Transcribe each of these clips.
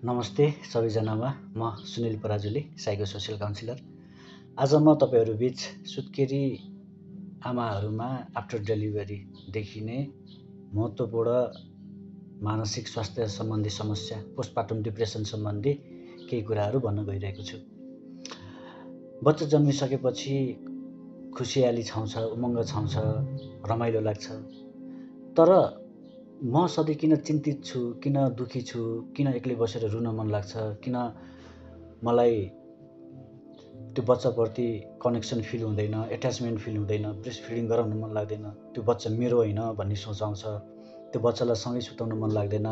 नमस्ते सबैजनामा म Sunil Parajuli psycho social counsellor. आज म तपाईँहरू बीच सुत्केरी आमाहरूमा आफ्टर डेलिभरी देखिने महत्त्वपूर्ण मानसिक स्वास्थ्य सम्बन्धी समस्या, पोस्टपार्टम डिप्रेसन सम्बन्धी केही कुराहरू भन्न गइरहेको छु। बच्चा जन्मिसकेपछि खुसियाली छाउँछ, उमङ्ग छाउँछ, रमाइलो लाग्छ। तर म सधैँ किन चिन्तित छु, किन दुःखी छु, किन एक्लै बसेर रुन मन लाग्छ, किन मलाई त्यो बच्चाप्रति कनेक्सन फिल हुँदैन, एट्याचमेन्ट फिल हुँदैन, ब्रेस्ट फिडिङ गराउन मन लाग्दैन, त्यो बच्चा मेरो होइन भन्ने सोच आउँछ, त्यो बच्चालाई सँगै सुताउन मन लाग्दैन,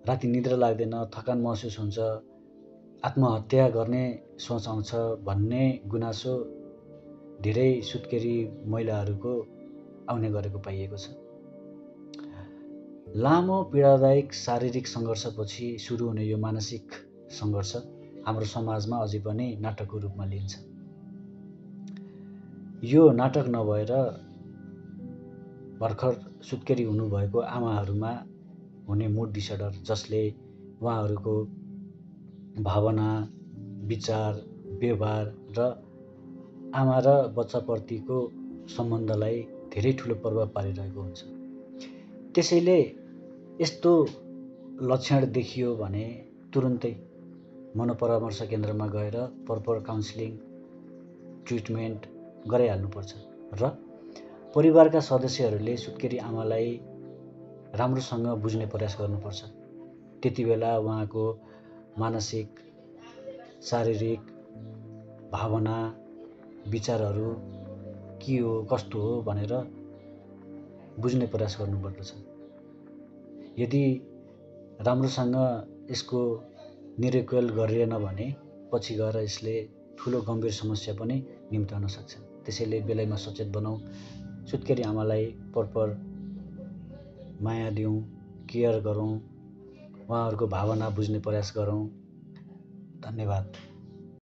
राति निद्रा लाग्दैन, थकान महसुस हुन्छ, आत्महत्या गर्ने सोच आउँछ भन्ने गुनासो धेरै सुत्केरी महिलाहरूको आउने गरेको पाइएको छ। लामो पीडादायक शारीरिक सङ्घर्षपछि सुरु हुने यो मानसिक सङ्घर्ष हाम्रो समाजमा अझै पनि नाटकको रूपमा लिइन्छ। यो नाटक नभएर भर्खर सुत्केरी हुनुभएको आमाहरूमा हुने मुड डिसअर्डर, जसले उहाँहरूको भावना, विचार, व्यवहार र आमा र बच्चाप्रतिको सम्बन्धलाई धेरै ठुलो प्रभाव पारिरहेको हुन्छ। त्यसैले यस्तो लक्षण देखियो भने तुरुन्तै मनोपरामर्श केन्द्रमा गएर प्रपर काउन्सिलिङ, ट्रिटमेन्ट गराइहाल्नुपर्छ र परिवारका सदस्यहरूले सुत्केरी आमालाई राम्रोसँग बुझ्ने प्रयास गर्नुपर्छ। त्यति बेला उहाँको मानसिक, शारीरिक, भावना, विचारहरू के हो, कस्तो हो भनेर बुझ्ने प्रयास गर्नुपर्दछ। यदि राम्रोसँग यसको निराकरण गरिएन भने पछि गएर यसले ठुलो गम्भीर समस्या पनि निम्त्याउन सक्छ। त्यसैले बेलैमा सचेत बनाऊ, सुत्केरी आमालाई प्रपर माया दिउँ, केयर गरौँ, उहाँहरूको भावना बुझ्ने प्रयास गरौँ। धन्यवाद।